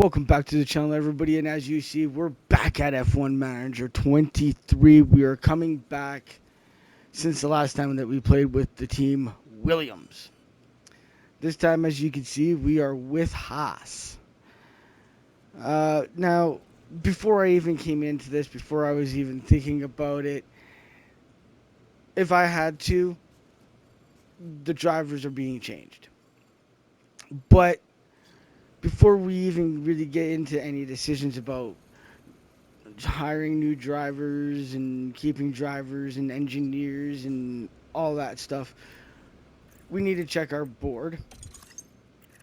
Welcome back to the channel, everybody, and as you see, we're back at F1 Manager 23. We are coming back since the last time that we played with the team Williams. This time, as you can see, we are with Haas. Now, before I even came into this, before I was even thinking about it, if I had to, the drivers are being changed. But before we even really get into any decisions about hiring new drivers and keeping drivers and engineers and all that stuff, we need to check our board,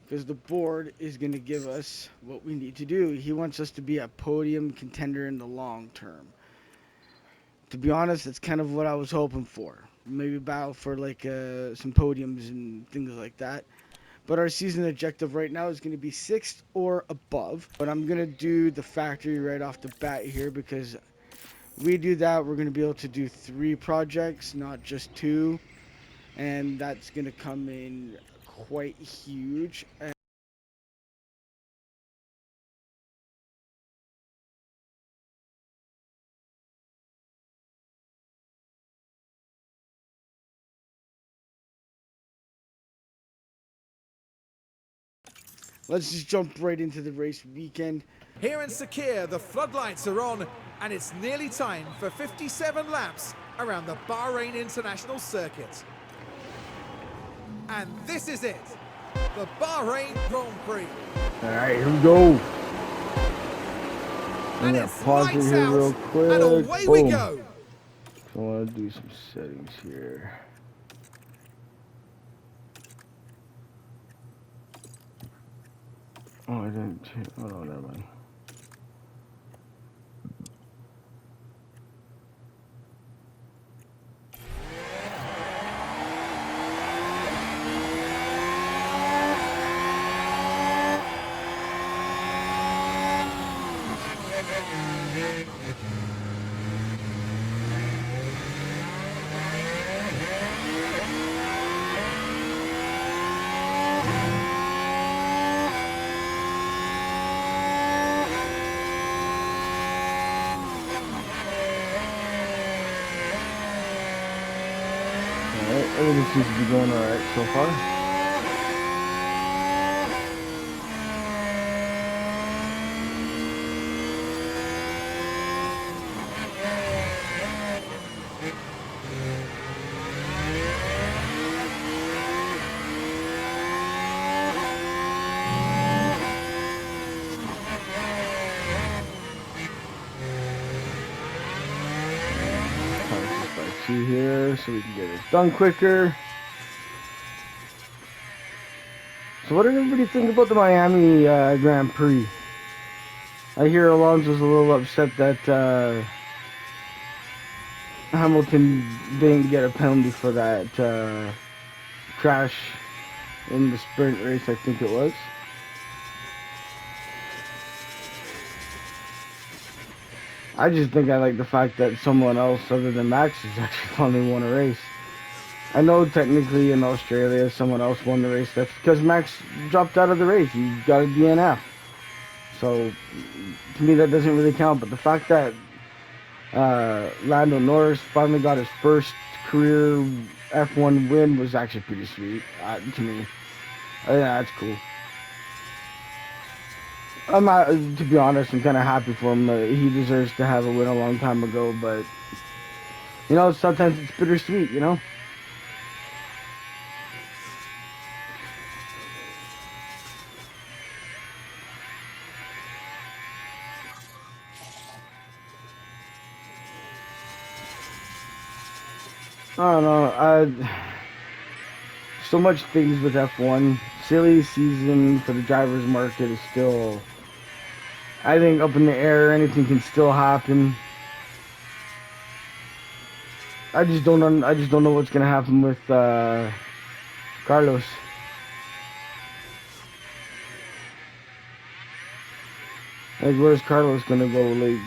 because the board is going to give us what we need to do. He wants us to be a podium contender in the long term. To be honest, that's kind of what I was hoping for. Maybe battle for like some podiums and things like that. But our season objective right now is going to be 6th or above. But I'm going to do the factory right off the bat here, because we do that, we're going to be able to do 3 projects, not just 2. And that's going to come in quite huge. Let's just jump right into the race weekend. Here in Sakir, the floodlights are on, and it's nearly time for 57 laps around the Bahrain International Circuit. And this is it, the Bahrain Grand Prix. Alright, here we go. I'm And going to it's pause it lights here out, real quick. and away we go. I want to do some settings here. Oh, I didn't change. Oh, no, never mind. Alright, everything seems to be going alright so far. See here, so we can get this done quicker. So what did everybody think about the Miami Grand Prix? I hear Alonso's a little upset that Hamilton didn't get a penalty for that crash in the sprint race, I think it was. I just think I like the fact that someone else other than Max has actually finally won a race. I know technically in Australia someone else won the race. That's because Max dropped out of the race. He got a DNF. So to me that doesn't really count. But the fact that Lando Norris finally got his first career F1 win was actually pretty sweet to me. Yeah, that's cool. I'm not, to be honest, I'm kind of happy for him. He deserves to have a win a long time ago, but you know, sometimes it's bittersweet, you know. I don't know. So much things with F1. Silly season for the drivers' market is still, I think, up in the air. Anything can still happen. I just don't know what's gonna happen with Carlos. Like, where's Carlos gonna go? Like,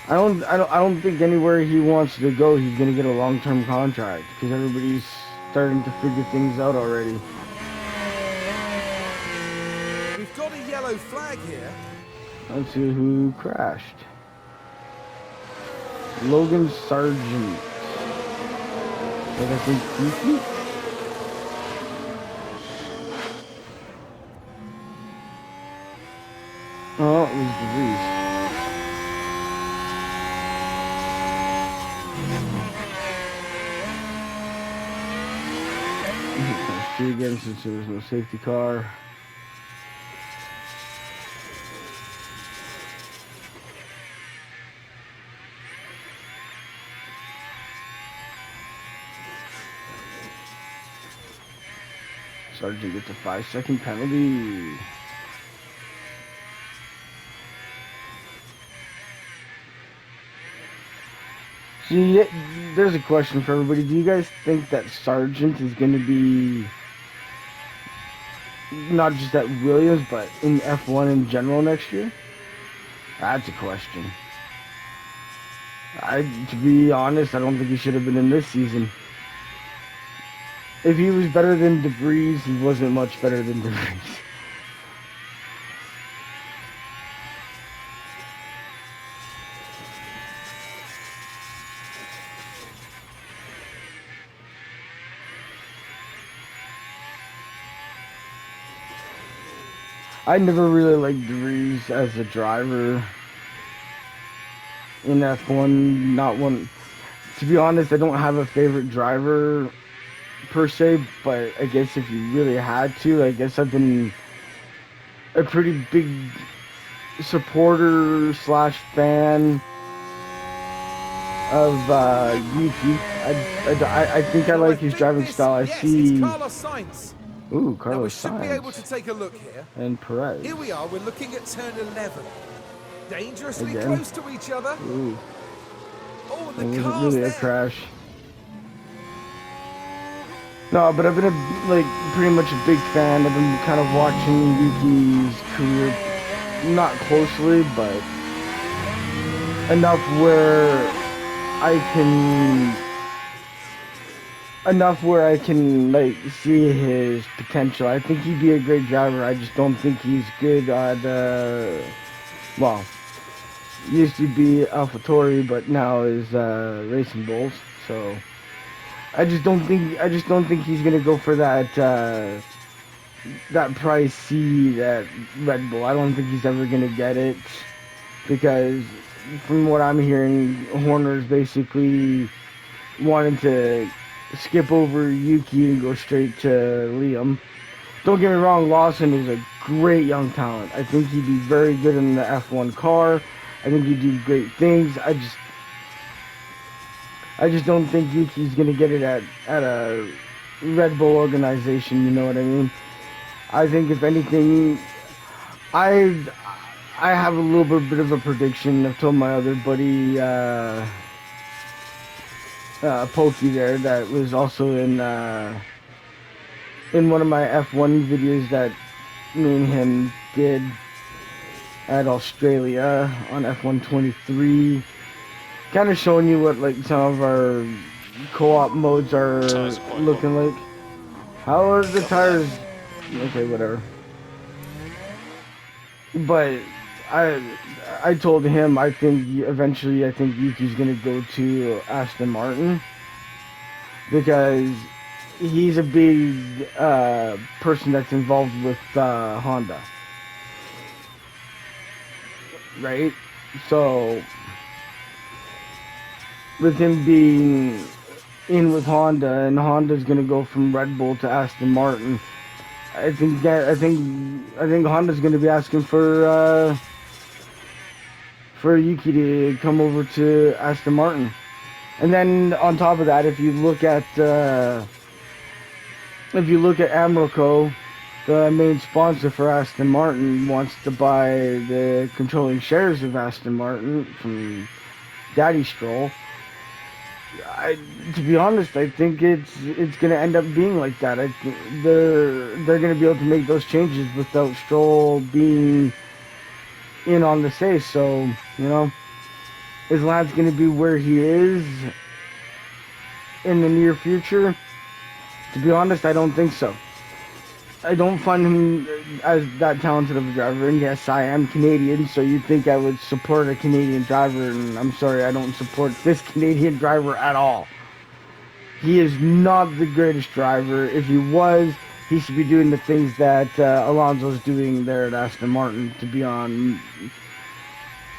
I don't think anywhere he wants to go he's gonna get a long-term contract, because everybody's starting to figure things out already. We've got a yellow flag here. Let's see who crashed. Logan Sargent. Did I say Kiki? Oh, it was DeVries. Shoot again since there was no safety car. Sargent gets a 5-second penalty. See, there's a question for everybody. Do you guys think that Sargent is going to be not just at Williams, but in F1 in general next year? That's a question. To be honest, I don't think he should have been in this season. If he was better than DeVries, he wasn't much better than DeVries. I never really liked DeVries as a driver in F1. Not one. To be honest, I don't have a favorite driver per se, but I guess if you really had to, I guess I've been a pretty big supporter slash fan of Yuki. I think I like his driving style. I see. It's Carlos Sainz. Ooh, Now we Carlos should be able to Sainz take a look here. and Perez. Here we are, we're looking at turn 11. Dangerously Again. close to each other. Ooh, Oh, it and the wasn't car's really a there. crash. No, but I've been pretty much a big fan. I've been kind of watching Yuki's career, not closely, but enough where I can like see his potential. I think he'd be a great driver. I just don't think he's good at well, used to be AlphaTauri, but now is Racing Bulls. So I just don't think he's gonna go for that that price C at Red Bull. I don't think he's ever gonna get it because from what I'm hearing, Horner's basically wanting to skip over Yuki and go straight to Liam. Don't get me wrong, Lawson is a great young talent. I think he'd be very good in the F1 car. I think he'd do great things. I just don't think Yuki's gonna get it at a Red Bull organization. You know what I mean? I think if anything, I have a little bit of a prediction. I've told my other buddy Pokey there that was also in one of my F1 videos that me and him did at Australia on F1 23. Kind of showing you what like some of our co-op modes are looking like. How are the tires? Okay, whatever. But I told him I think eventually Yuki's gonna go to Aston Martin because he's a big person that's involved with Honda, right? So with him being in with Honda and Honda's gonna go from Red Bull to Aston Martin, I think Honda's gonna be asking for Yuki to come over to Aston Martin. And then on top of that, if you look at Amroco, the main sponsor for Aston Martin wants to buy the controlling shares of Aston Martin from Daddy Stroll. To be honest, I think it's gonna end up being like that. They're gonna be able to make those changes without Stroll being in on the say. So you know, is Lance gonna be where he is in the near future? To be honest, I don't think so. I don't find him as that talented of a driver. And yes, I am Canadian, so you'd think I would support a Canadian driver, and I'm sorry, I don't support this Canadian driver at all. He is not the greatest driver. If he was, he should be doing the things that Alonso's doing there at Aston Martin, to be on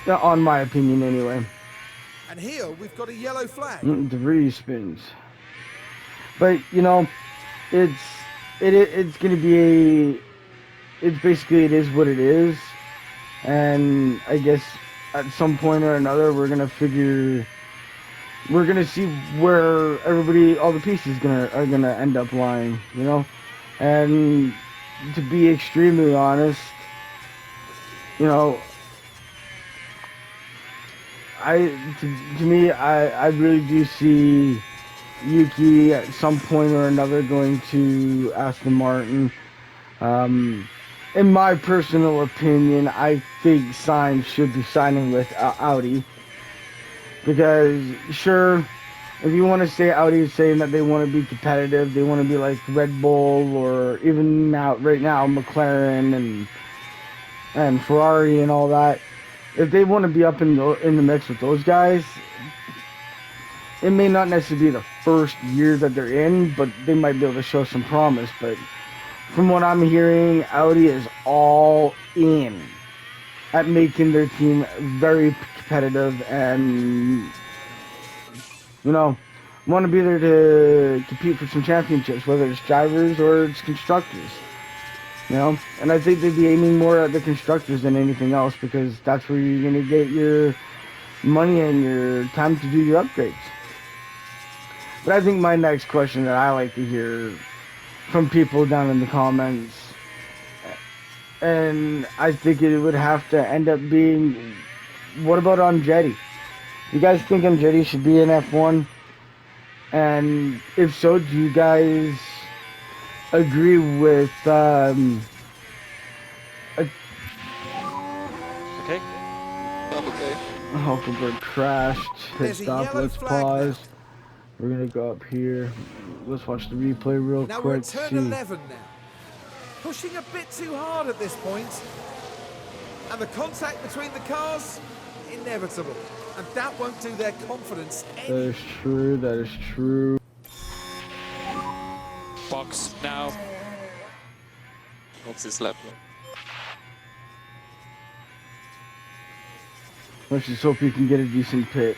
my opinion anyway. And here we've got a yellow flag. Debris spins. But, you know, it's it's going to be it's basically, it is what it is. And I guess at some point or another, we're going to see where all the pieces are going to end up lying, you know? And to be extremely honest, you know, to me, I really do see Yuki at some point or another going to Aston Martin. In my personal opinion, I think Sainz should be signing with Audi. Because, sure, if you want to say Audi is saying that they want to be competitive, they want to be like Red Bull, or even right now McLaren and Ferrari and all that. If they want to be up in the mix with those guys, it may not necessarily be the first year that they're in, but they might be able to show some promise. But from what I'm hearing, Audi is all in at making their team very competitive, and, you know, want to be there to compete for some championships, whether it's drivers or it's constructors. You know, and I think they'd be aiming more at the constructors than anything else, because that's where you're going to get your money and your time to do your upgrades. But I think my next question that I like to hear from people down in the comments, and I think it would have to end up being, what about Andretti? You guys think Andretti should be in F1? And if so, do you guys agree with Okay. Okay. Hulkenberg crashed, pit There's a stop, yellow let's flag pause. now. We're gonna go up here. Let's watch the replay real Now we're quick. at turn See. 11 now. Pushing a bit too hard at this point. And the contact between the cars, inevitable. And that won't do their confidence That any. is true, that is true. Box now. Box is left. Let's just hope you can get a decent pit.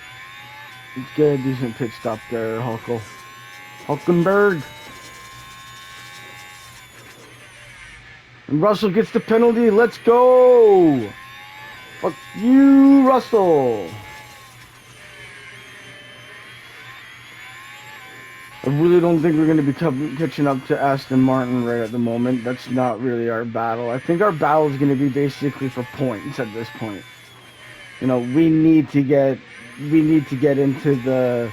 Let's get a decent pit stop there, Hulkenberg. And Russell gets the penalty. Let's go. Fuck you, Russell. I really don't think we're going to be catching up to Aston Martin right at the moment. That's not really our battle. I think our battle is going to be basically for points at this point. You know, we need to get into the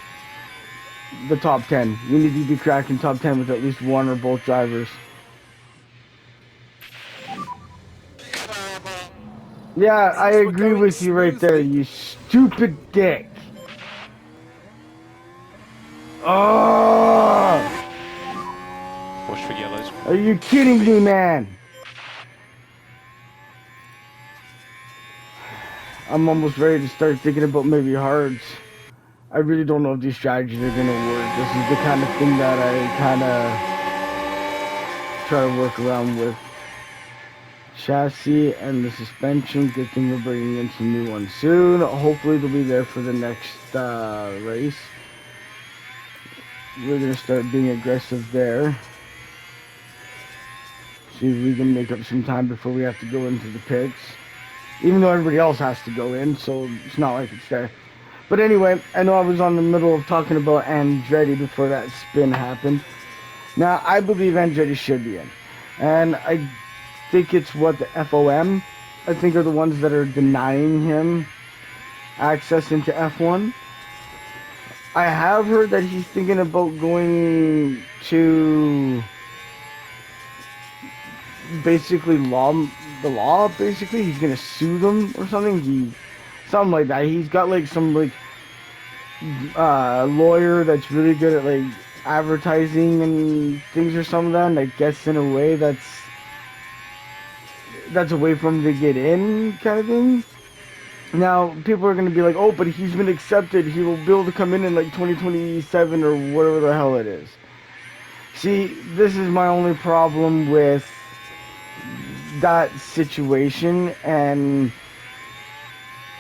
top 10. We need to be cracking top 10 with at least one or both drivers. Yeah, I agree with you right there, you stupid dick. Oh! Watch for yellows. Are you kidding me, man? I'm almost ready to start thinking about maybe hards. I really don't know if these strategies are gonna work. This is the kind of thing that I kind of try to work around with. Chassis and the suspension. Good thing we're bringing in some new ones soon. Hopefully they'll be there for the next race. We're gonna start being aggressive there. See if we can make up some time before we have to go into the pits. Even though everybody else has to go in, so it's not like it's there. But anyway, I know I was on the middle of talking about Andretti before that spin happened. Now, I believe Andretti should be in. And I think it's what the FOM, I think, are the ones that are denying him access into F1. I have heard that he's thinking about going to basically the law, basically. He's gonna sue them or something. Something like that. He's got like some lawyer that's really good at like advertising and things or something like that. And I guess in a way that's that's a way for him to get in, kind of thing. Now, people are going to be like, oh, but he's been accepted. He will be able to come in like 2027 or whatever the hell it is. See, this is my only problem with that situation, and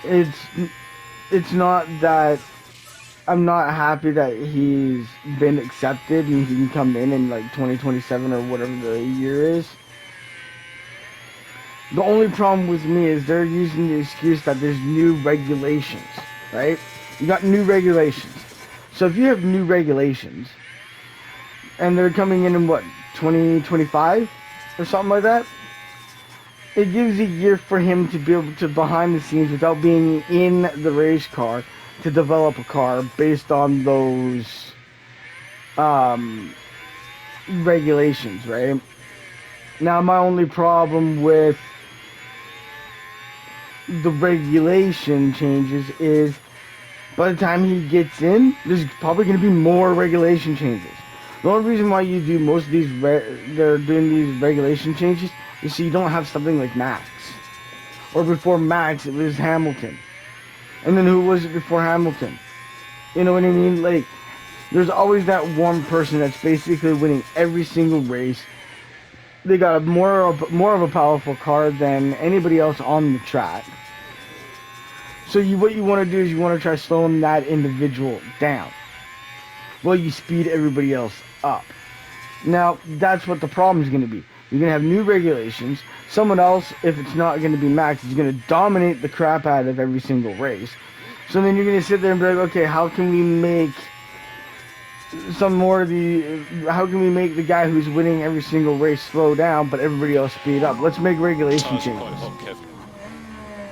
it's not that I'm not happy that he's been accepted and he can come in like 2027 or whatever the year is. The only problem with me is they're using the excuse that there's new regulations, right? You got new regulations. So if you have new regulations, and they're coming in what, 2025 or something like that, it gives a year for him to be able to, behind the scenes, without being in the race car, to develop a car based on those regulations, right? Now, my only problem with the regulation changes is by the time he gets in, there's probably going to be more regulation changes. The only reason why you do most of these, they're doing these regulation changes is so you don't have something like Max. Or before Max, it was Hamilton. And then who was it before Hamilton? You know what I mean? Like, there's always that one person that's basically winning every single race. They got more of a powerful car than anybody else on the track. So what you want to do is you want to try slowing that individual down. Well, you speed everybody else up. Now, that's what the problem is going to be. You're going to have new regulations. Someone else, if it's not going to be Max, is going to dominate the crap out of every single race. So then you're going to sit there and be like, okay, how can we make how can we make the guy who's winning every single race slow down, but everybody else speed up? Let's make regulation changes.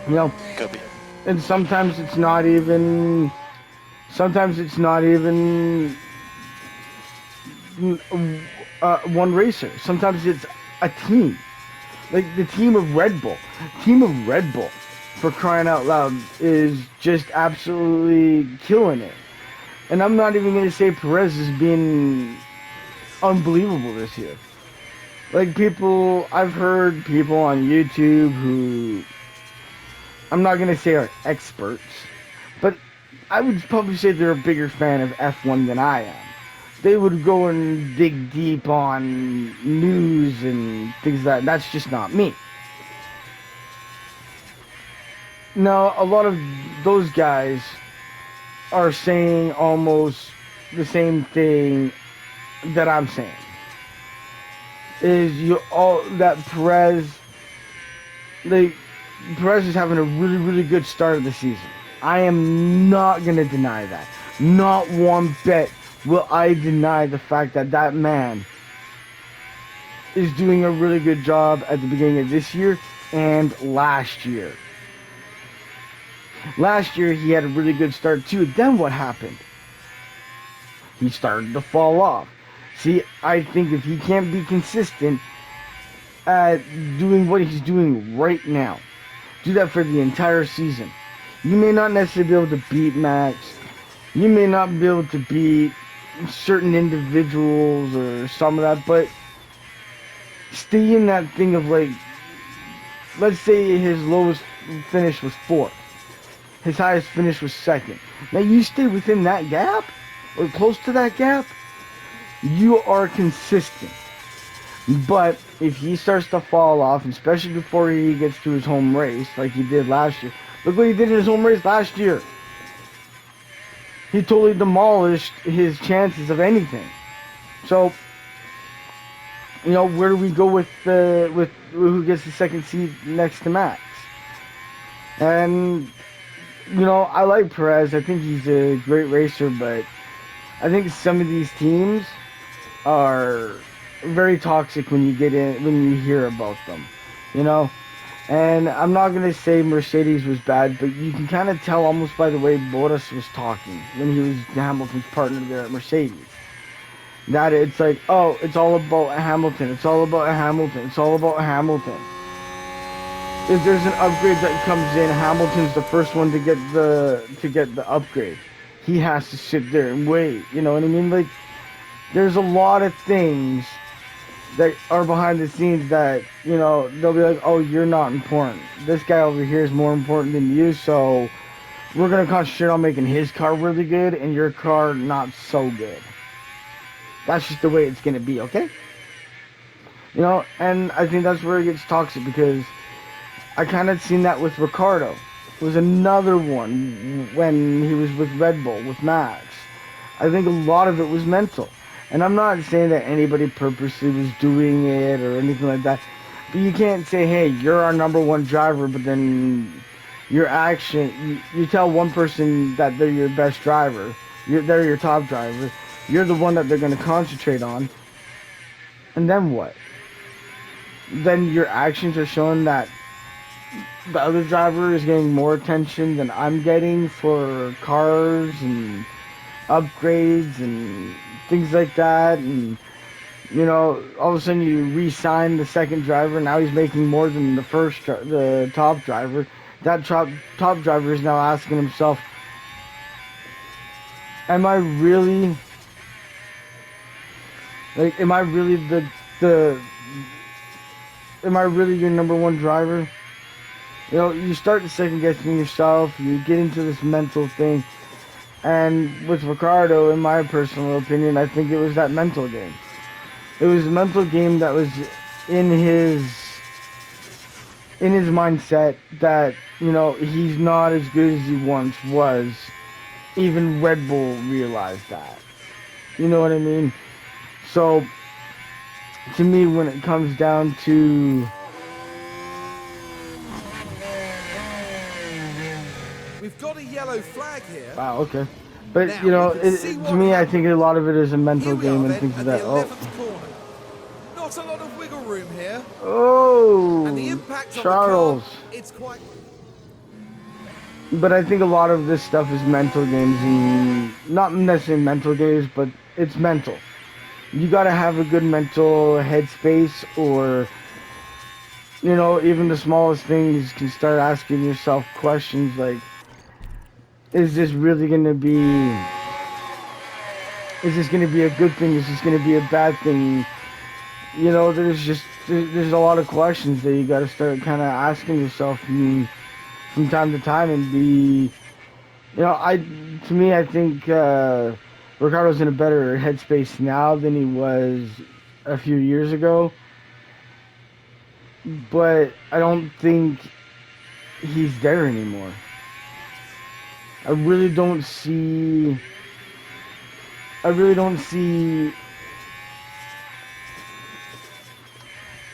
You know, and sometimes it's not even one racer. Sometimes it's a team, like the team of Red Bull. For crying out loud, is just absolutely killing it. And I'm not even going to say Perez has been unbelievable this year. Like, I've heard people on YouTube who, I'm not going to say are experts, but I would probably say they're a bigger fan of F1 than I am. They would go and dig deep on news and things like that. That's just not me. Now, a lot of those guys are saying almost the same thing that I'm saying. Is that Perez is having a really, really good start of the season. I am not going to deny that. Not one bit will I deny the fact that that man is doing a really good job at the beginning of this year and last year. Last year, he had a really good start too. Then what happened? He started to fall off. See, I think if he can't be consistent at doing what he's doing right now, do that for the entire season. You may not necessarily be able to beat Max. You may not be able to beat certain individuals or some of that, but stay in that thing of, like, let's say his lowest finish was 4th. His highest finish was 2nd. Now you stay within that gap, or close to that gap, you are consistent. But if he starts to fall off, especially before he gets to his home race, like he did last year. Look what he did in his home race last year. He totally demolished his chances of anything. So, you know, where do we go with who gets the 2nd seed next to Max? And, you know, I like Perez. I think he's a great racer, but I think some of these teams are very toxic when you hear about them, you know. And I'm not gonna say Mercedes was bad, but you can kind of tell almost by the way Bottas was talking when he was Hamilton's partner there at Mercedes, that it's like, oh, it's all about Hamilton, it's all about Hamilton, it's all about Hamilton. If there's an upgrade that comes in, Hamilton's the first one to get the upgrade. He has to sit there and wait. You know what I mean? Like, there's a lot of things that are behind the scenes that, you know, they'll be like, oh, you're not important. This guy over here is more important than you, so we're going to concentrate on making his car really good and your car not so good. That's just the way it's going to be, okay? You know, and I think that's where it gets toxic because I kind of seen that with Ricardo. It was another one when he was with Red Bull, with Max. I think a lot of it was mental. And I'm not saying that anybody purposely was doing it or anything like that. But you can't say, hey, you're our number one driver, but then your action, you tell one person that they're your best driver, they're your top driver, you're the one that they're going to concentrate on, and then what? Then your actions are showing that the other driver is getting more attention than I'm getting for cars and upgrades and things like that. And, you know, all of a sudden you re-sign the second driver. Now he's making more than the top driver. That top driver is now asking himself, am I really, like, the am I really your number one driver? You know, you start to second guessing yourself, you get into this mental thing, and with Ricardo, in my personal opinion, I think it was that mental game. It was a mental game that was in his mindset that, you know, he's not as good as he once was. Even Red Bull realized that. You know what I mean? So, to me, when it comes down to We've got a yellow flag here. wow, okay. But, Now, you know, we can see to what me, I happened. think a lot of it is a mental Here we game are and then things like at the that. 11th corner. Not a lot of wiggle room here. And the Oh, impact on the car, Charles. it's quite... But I think a lot of this stuff is mental games, and not necessarily mental games, but it's mental. You gotta have a good mental headspace, or, you know, even the smallest things can start asking yourself questions like, is this really gonna be, is this gonna be a good thing? Is this gonna be a bad thing? You know, there's a lot of questions that you gotta start kind of asking yourself from time to time and be, you know, to me, I think Ricardo's in a better headspace now than he was a few years ago. But I don't think he's there anymore. I really don't see. I really don't see.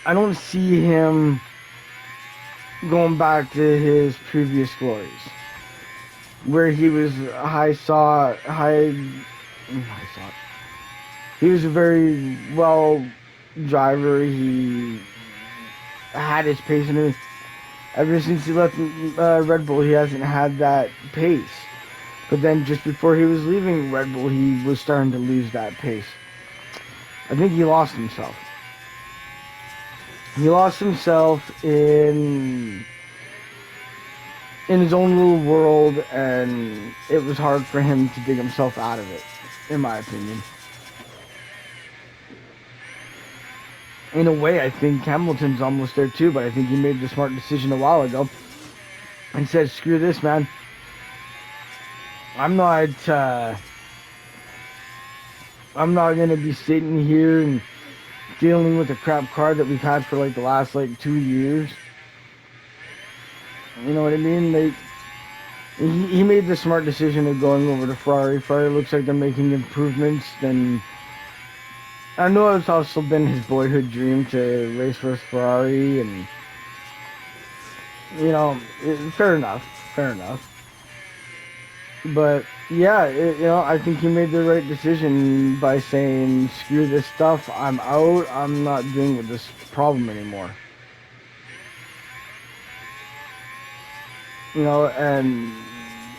I don't see him going back to his previous glories, where he was high. He was a very well driver. He had his pace in him. Ever since he left Red Bull, he hasn't had that pace. But then just before he was leaving Red Bull, he was starting to lose that pace. I think he lost himself. He lost himself in his own little world, and it was hard for him to dig himself out of it, in my opinion. In a way, I think Hamilton's almost there too, but I think he made the smart decision a while ago and said, screw this, man. I'm not going to be sitting here and dealing with a crap car that we've had for like the last like 2 years. You know what I mean? He made the smart decision of going over to Ferrari. Ferrari looks like they're making improvements. Then I know it's also been his boyhood dream to race for Ferrari, and you know, fair enough, fair enough. But yeah, you know, I think he made the right decision by saying, "Screw this stuff. I'm out. I'm not dealing with this problem anymore." You know, and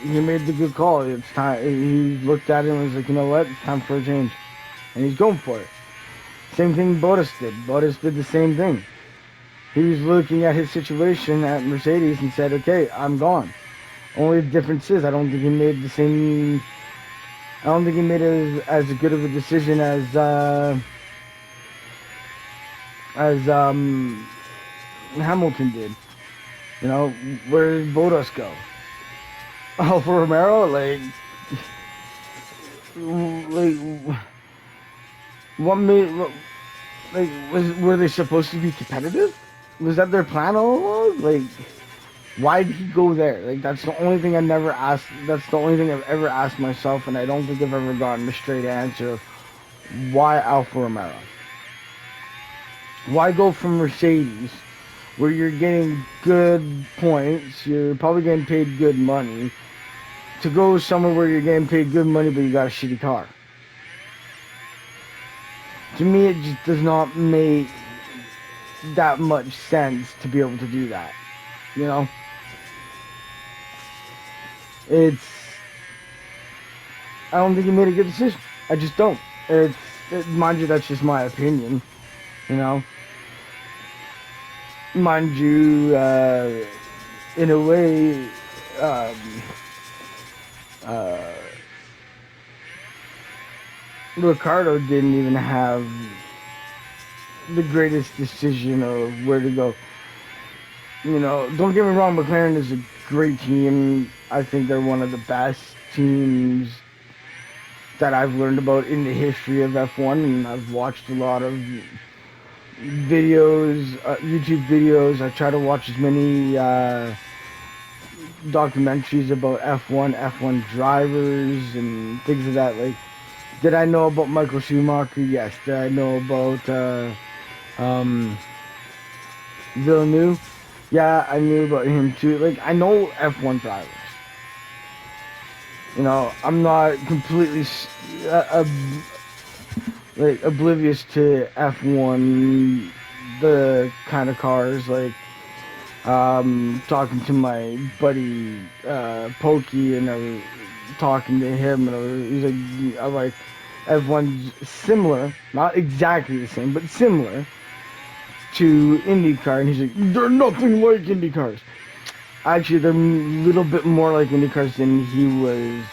he made the good call. It's time. He looked at it and was like, "You know what? It's time for a change," and he's going for it. Same thing Bottas did. Bottas did the same thing. He was looking at his situation at Mercedes and said, "Okay, I'm gone." Only the difference is, I don't think he made the same. I don't think he made as good of a decision as as Hamilton did. You know, where did Bottas go? Alfa Romeo, like what made like were they supposed to be competitive? Was that their plan all along? Like, why did he go there? Like, that's the only thing I never asked. That's the only thing I've ever asked myself, and I don't think I've ever gotten a straight answer of why Alfa Romeo. Why go from Mercedes, where you're getting good points, you're probably getting paid good money, to go somewhere where you're getting paid good money but you got a shitty car? To me, it just does not make that much sense to be able to do that. You know, it's. I don't think he made a good decision. I just don't. Mind you, that's just my opinion. You know, mind you, in a way, um, uh, Ricardo didn't even have the greatest decision of where to go. You know, don't get me wrong, McLaren is a great team. I think they're one of the best teams that I've learned about in the history of F1, and I've watched a lot of videos, YouTube videos. I try to watch as many documentaries about F1 drivers, and things of that. Like, did I know about Michael Schumacher? Yes. Did I know about um, Villeneuve? Yeah, I knew about him too. Like, I know F1 drivers. You know, I'm not completely like oblivious to F1, the kind of cars. Like, talking to my buddy Pokey, and I was talking to him, and he's like, I'm like, F1's similar, not exactly the same, but similar to IndyCar, and he's like, they're nothing like IndyCars. Actually, they're a little bit more like IndyCars than he was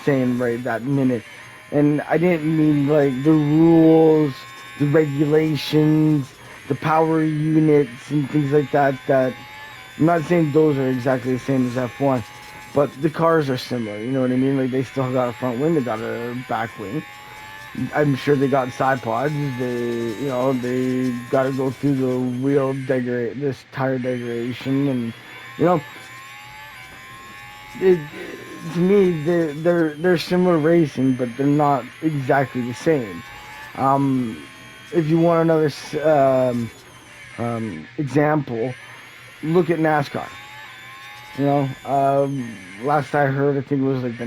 saying right that minute. And I didn't mean like the rules, the regulations, the power units, and things like that. That I'm not saying those are exactly the same as F1, but the cars are similar. You know what I mean? Like, they still got a front wing, they got a back wing. I'm sure they got side pods. They got to go through the this tire degradation, and you know, it, to me, they're similar racing, but they're not exactly the same. Um, if you want another example, look at NASCAR. You know, last I heard, I think it was like the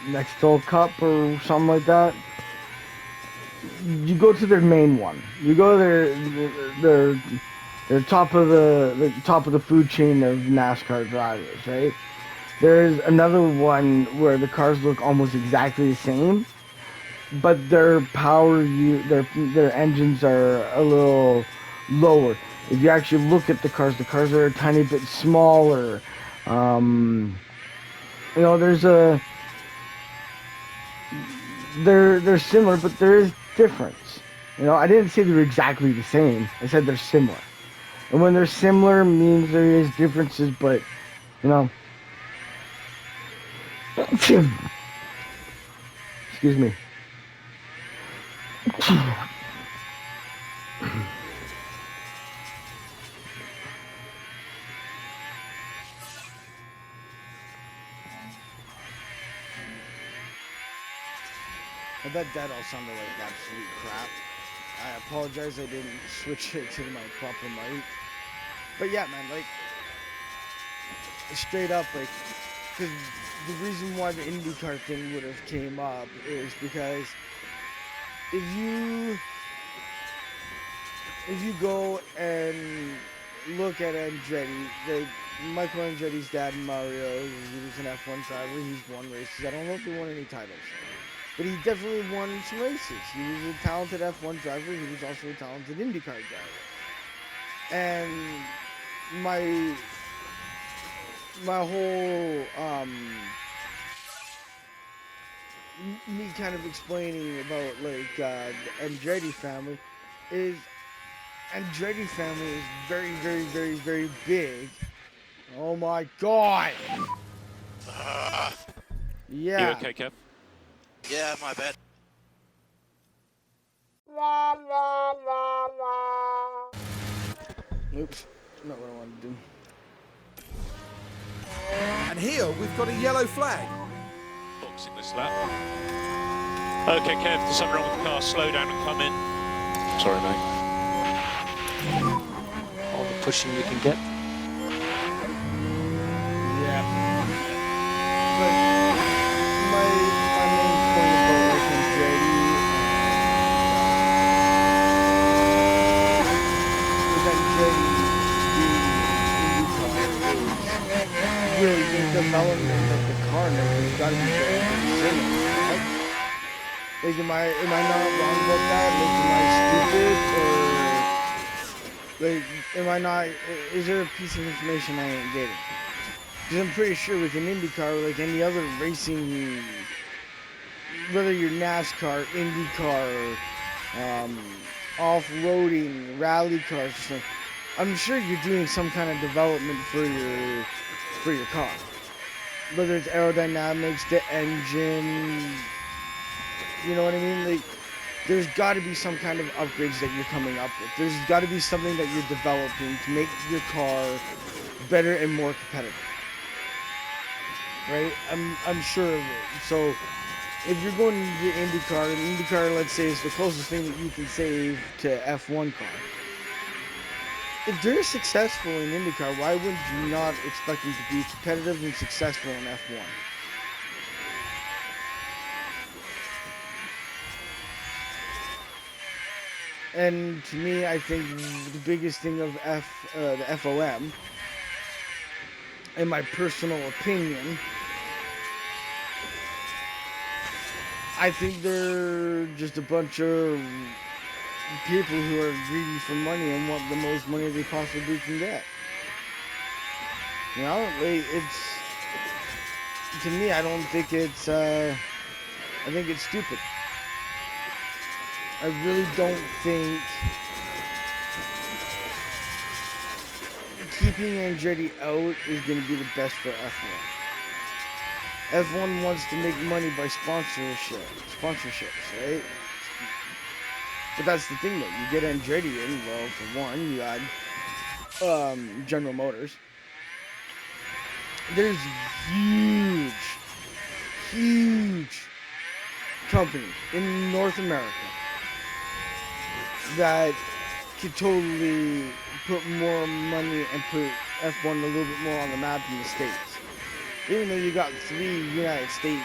Nextel Cup or something like that. You go to their main one. You go to their top of the food chain of NASCAR drivers, right? There's another one where the cars look almost exactly the same, but their engines are a little lower. If you actually look at the cars are a tiny bit smaller. Um, you know, they're similar, but there is difference. You know, I didn't say they're exactly the same. I said they're similar. And when they're similar means there is differences, but you know, excuse me. I bet that all sounded like absolute crap. I apologize I didn't switch it to my proper mic. But yeah, man, like, straight up, like, because the reason why the IndyCar thing would have came up is because if you if you go and look at Andretti, Michael Andretti's dad, Mario, he was an F1 driver. He's won races. I don't know if he won any titles, but he definitely won some races. He was a talented F1 driver. He was also a talented IndyCar driver. And my my whole me kind of explaining about like the Andretti family is Andretti family is very, very, very, very big. Oh my god! You Yeah. okay, Kev? Yeah, my bad. Oops. Not what I wanted to do. And here we've got a yellow flag. Boxing this lap. Okay, Kev, there's something wrong with the car. Slow down and come in. Sorry, mate. All the pushing you can get. Yeah. But my main point about like Andretti with Andretti being IndyCar is really the development of the car and everything's got to be very similar, right? Like, am I not wrong about that? Like, am I stupid or like, am I not? Is there a piece of information I ain't getting? Because I'm pretty sure with an IndyCar, like any other racing, whether you're NASCAR, IndyCar, off-roading, rally cars, or something, I'm sure you're doing some kind of development for your car. Whether it's aerodynamics, the engine, you know what I mean? Like, there's got to be some kind of upgrades that you're coming up with. There's got to be something that you're developing to make your car better and more competitive. Right? I'm sure of it. So if you're going to the IndyCar, and IndyCar, let's say, is the closest thing that you can save to F1 car. If they're successful in IndyCar, why would you not expect them to be competitive and successful in F1? And to me, I think the biggest thing of the FOM, in my personal opinion, I think they're just a bunch of people who are greedy for money and want the most money they possibly can get. You know, like, to me, I don't think it's, I think it's stupid. I really don't think keeping Andretti out is going to be the best for F1. F1 wants to make money by sponsorships, right? But that's the thing, though. You get Andretti in, well, for one, you add General Motors. There's huge company in North America that could totally put more money and put F1 a little bit more on the map in the States. Even though you got 3 United States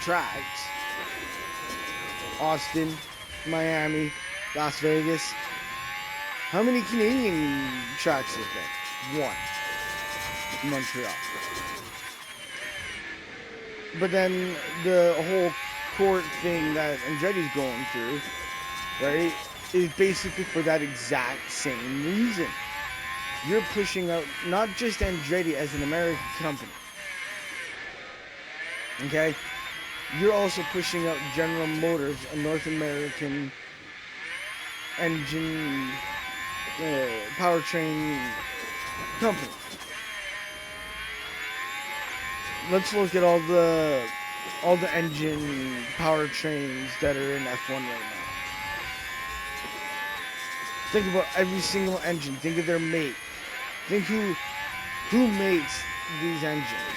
tracks, Austin, Miami, Las Vegas. How many Canadian tracks is there? 1. Montreal. But then the whole court thing that Andretti's going through, right, is basically for that exact same reason. You're pushing out not just Andretti as an American company, okay? You're also pushing out General Motors, a North American engine powertrain company. Let's look at all the engine powertrains that are in F1 right now. Think about every single engine. Think of their make. Think who makes these engines.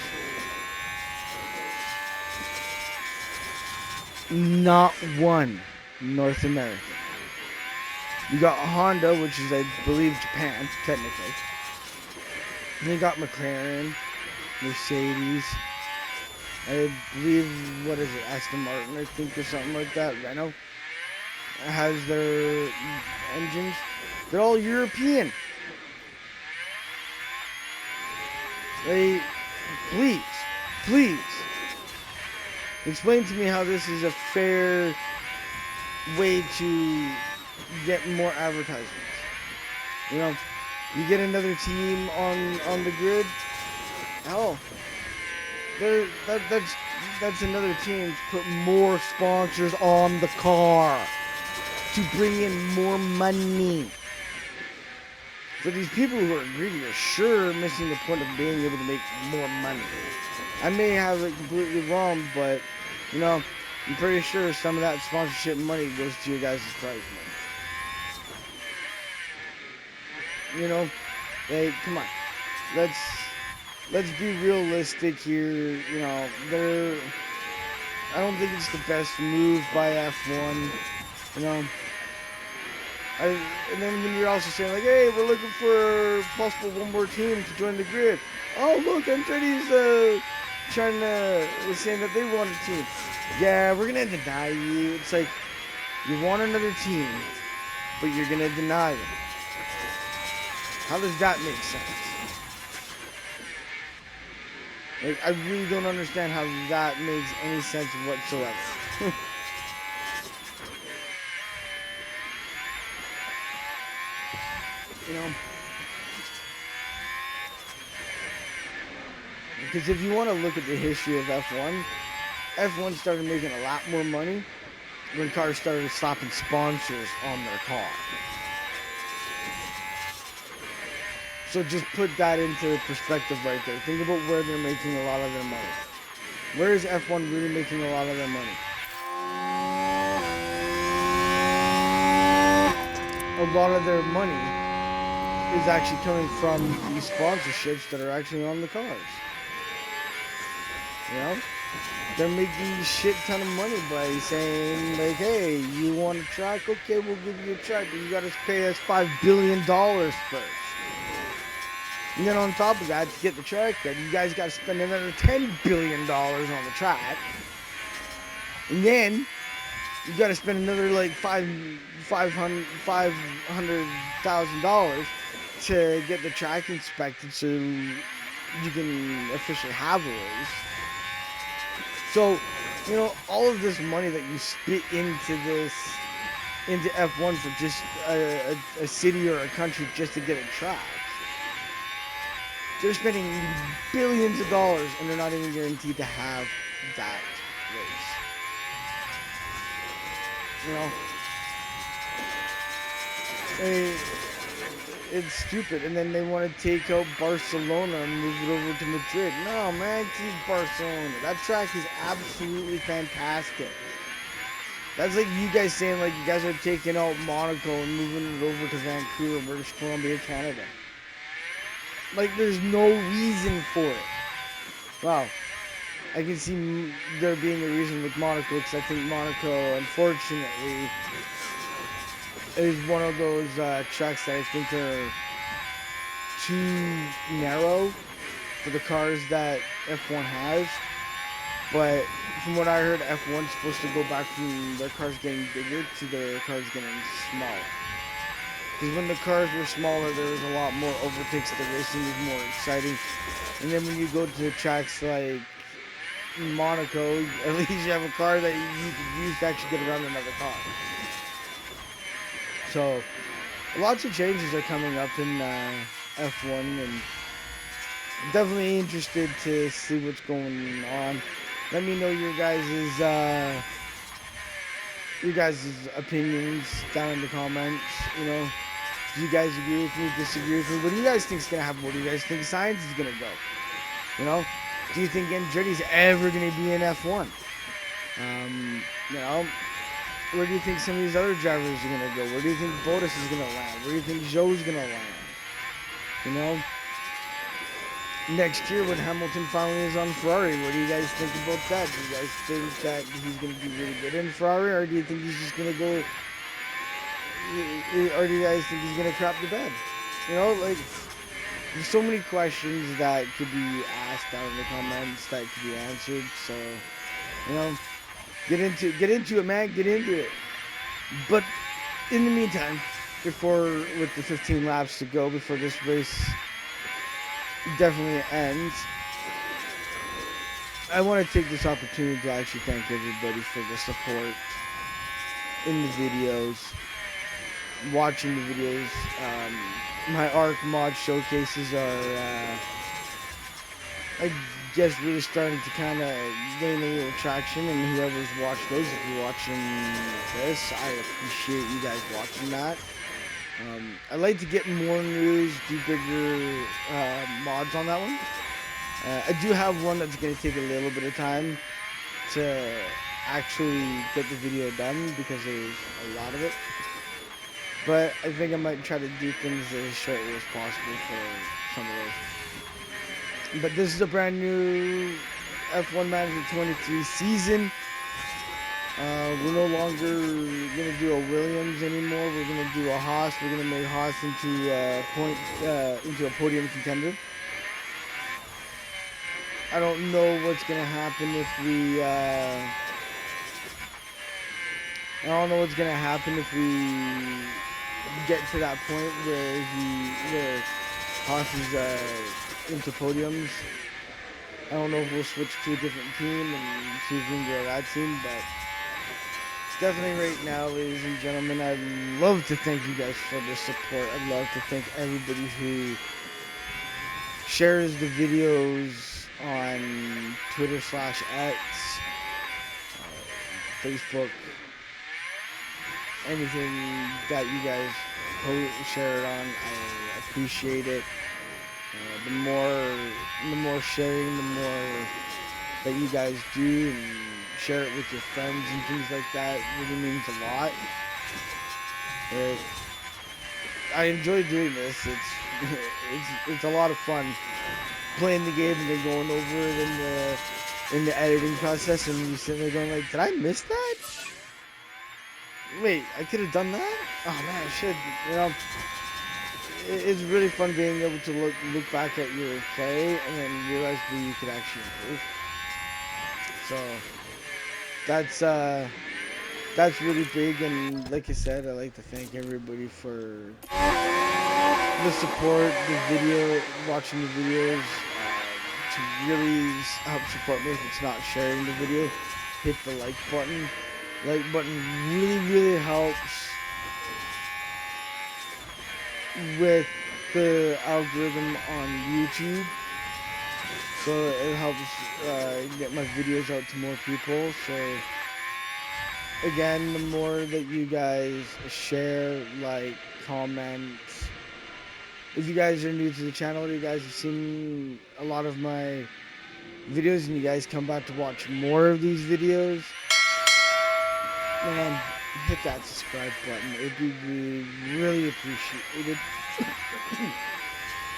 Not one North American. You got Honda, which is, I believe, Japan, technically. And you got McLaren, Mercedes, I believe, what is it, Aston Martin, I think, or something like that. Renault has their engines. They're all European. Please, explain to me how this is a fair way to get more advertisements. You know, you get another team on the grid. Hell, that's another team to put more sponsors on the car. to bring in more money. For these people who are greedy are sure missing the point of being able to make more money. I may have it completely wrong, but, you know, I'm pretty sure some of that sponsorship money goes to your guys' prize money. You know, like, come on. Let's be realistic here. You know, I don't think it's the best move by F1. You know, and then when you're also saying like, hey, we're looking for possible one more team to join the grid. Oh look, Andretti's was saying that they want a team. Yeah, we're gonna deny you. It's like you want another team, but you're gonna deny them. How does that make sense? Like, I really don't understand how that makes any sense whatsoever. You know? Because if you want to look at the history of F1, F1 started making a lot more money when cars started slapping sponsors on their car. So just put that into perspective right there. Think about where they're making a lot of their money. Where is F1 really making a lot of their money? A lot of their money is actually coming from these sponsorships that are actually on the cars. You know? They're making a shit ton of money by saying, like, hey, you want a track? Okay, we'll give you a track, but you gotta pay us $5 billion first. And then on top of that, to get the track there, you guys gotta spend another $10 billion on the track. And then you gotta spend another like $500,000 to get the track inspected so you can officially have a race. So, you know, all of this money that you spit into F1 for just a city or a country just to get a track, they're spending billions of dollars and they're not even guaranteed to have that race. You know? It's stupid. And then they want to take out Barcelona and move it over to Madrid. No, man, keep Barcelona. That track is absolutely fantastic. That's like you guys saying like you guys are taking out Monaco and moving it over to Vancouver, British Columbia, Canada. Like there's no reason for it. Wow. I can see there being a reason with Monaco because I think Monaco, unfortunately, is one of those tracks that I think are too narrow for the cars that F1 has. But from what I heard, F1's supposed to go back from their cars getting bigger to their cars getting smaller. Because when the cars were smaller, there was a lot more overtakes. The racing was more exciting. And then when you go to tracks like Monaco, at least you have a car that you could use to actually get around another car. So, lots of changes are coming up in F1, and I'm definitely interested to see what's going on. Let me know your guys' opinions down in the comments. You know, do you guys agree with me, disagree with me? What do you guys think is gonna happen? Where do you guys think Sainz is gonna go? You know, do you think Andretti's ever gonna be in F1? You know, where do you think some of these other drivers are gonna go? Where do you think Bottas is gonna land? Where do you think Zhou's gonna land? You know, next year when Hamilton finally is on Ferrari, what do you guys think about that? Do you guys think that he's gonna be really good in Ferrari, or do you think he's just gonna go? Or do you guys think he's gonna crap the bed? You know, like there's so many questions that could be asked down in the comments that could be answered. So, you know. Get into it, man. Get into it. But in the meantime, with the 15 laps to go before this race definitely ends, I want to take this opportunity to actually thank everybody for the support in the videos, watching the videos. My ARC mod showcases are I just really starting to kind of gain a little traction. And whoever's watched those, if you're watching this, I appreciate you guys watching that. I'd like to get more news, do bigger mods on that one. I do have one that's going to take a little bit of time to actually get the video done because there's a lot of it. But I think I might try to do things as shortly as possible for some of those. But this is a brand new F1 Manager 23 season. We're no longer gonna do a Williams anymore. We're gonna do a Haas. We're gonna make Haas into a podium contender. I don't know what's gonna happen if we. I don't know what's gonna happen if we get to that point where Haas is into podiums. I don't know if we'll switch to a different team and see if we can grow that team, but definitely right now, ladies and gentlemen, I'd love to thank you guys for the support. I'd love to thank everybody who shares the videos on Twitter/X, Facebook, anything that you guys share it on. I appreciate it. The more sharing, the more that you guys do and share it with your friends and things like that really means a lot. I enjoy doing this. It's a lot of fun playing the game and then going over it in the editing process, and you sitting there going like, did I miss that? Wait, I could have done that? Oh man, I should. You know, it's really fun being able to look back at your play and then realize where you could actually improve. So that's really big, and like I said, I'd like to thank everybody for the support, the video, watching the videos, to really help support me. If it's not sharing the video, hit the like button. Like button really helps with the algorithm on YouTube. So it helps get my videos out to more people. So again, the more that you guys share, like, comment. If you guys are new to the channel, you guys have seen a lot of my videos and you guys come back to watch more of these videos, man, hit that subscribe button. It'd be really appreciated.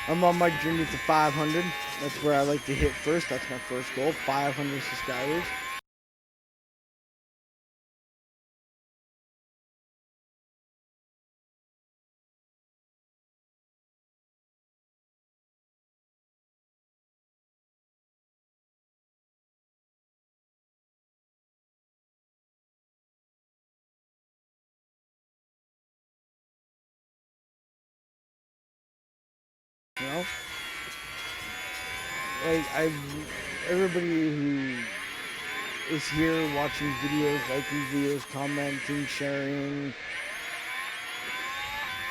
I'm on my journey to 500. That's where I like to hit first. That's my first goal, 500 subscribers. You know, like everybody who is here watching videos, liking videos, commenting, sharing.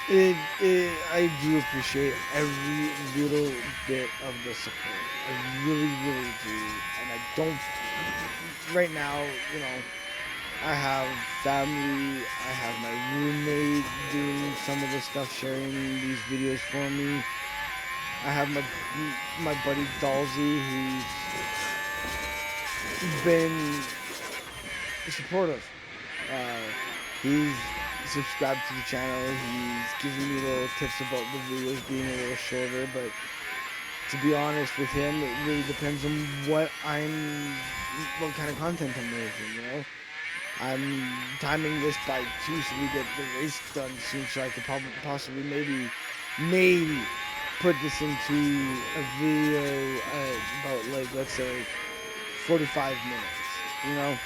I do appreciate every little bit of the support. I really do. And I don't, right now, you know, I have family, I have my roommate doing some of the stuff, sharing these videos for me. I have my buddy Dalsey, who's been supportive. He's subscribed to the channel. He's giving me little tips about the videos being a little shorter, but to be honest with him, it really depends on what kind of content I'm making, you know? I'm timing this by 2 so we get the race done soon, so I could possibly maybe put this into a video about, like, let's say 45 minutes, you know?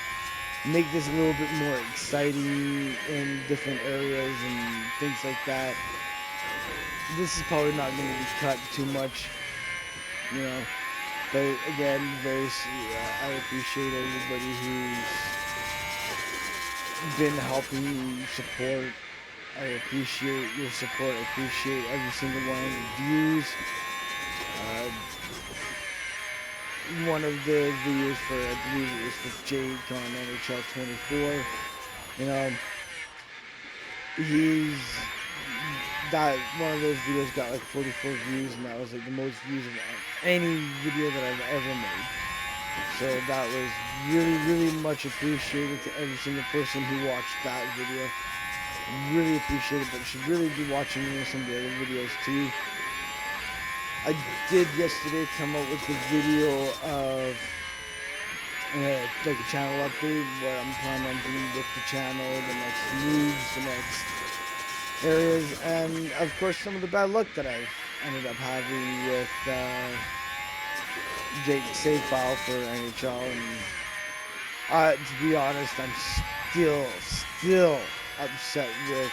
Make this a little bit more exciting in different areas and things like that. This is probably not going to be cut too much, you know. But again, I appreciate everybody who's been helping me support. I appreciate your support. I appreciate every single one of the views. one of the videos for, I believe it was for Jake on NHL 24. You know, he's that one of those videos got like 44 views, and that was like the most views of any video that I've ever made. So that was really, really much appreciated to every single person who watched that video. Really appreciate it, but you should really be watching some of the other videos too. I did yesterday come up with the video of like a channel update, what I'm planning on doing with the channel, the next moves, the next areas, and of course some of the bad luck that I've ended up having with Jake's save file for NHL. And to be honest, I'm still upset with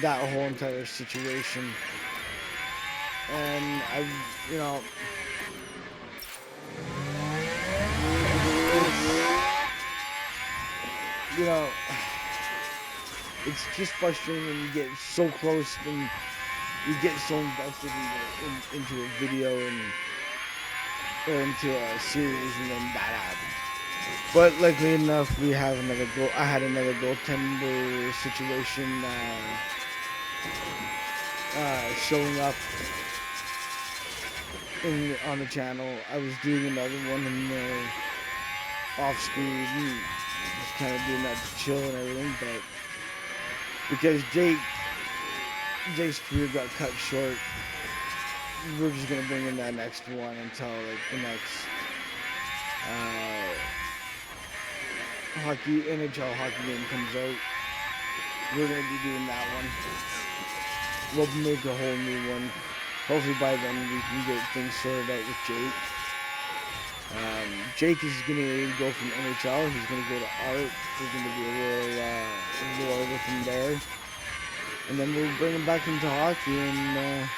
that whole entire situation. And I, you know, you know, it's just frustrating when you get so close and you get so invested into a video or into a series, and then that happens. But luckily enough, we have another goal. I had another goaltender situation showing up on the channel. I was doing another one in the off screen, just kind of doing that to chill and everything. But because Jake's career got cut short, we're just gonna bring in that next one until like the next NHL hockey game comes out. We're gonna be doing that one. We'll make a whole new one. Hopefully by then we can get things sorted out with Jake. Jake is gonna go from NHL. He's gonna go to art. There's gonna be a little war with him there, and then we'll bring him back into hockey and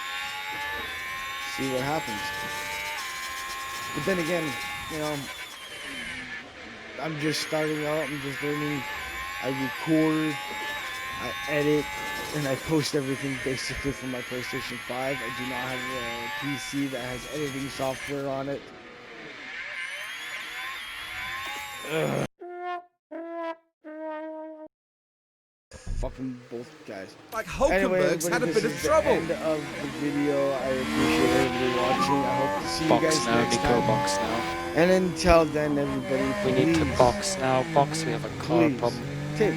see what happens. But then again, you know, I'm just starting out. I'm just learning. I record, I edit, and I post everything basically from my PlayStation 5. I do not have a PC that has editing software on it. Ugh. Fucking both guys. Like Anyway, Hulkenberg's everybody, had a this bit is of the trouble. end of the video. I appreciate everybody watching. I hope to see you Box guys now, next Nico, time. box now. And until then, everybody, We need to please, box now. Box, we have a car please problem. take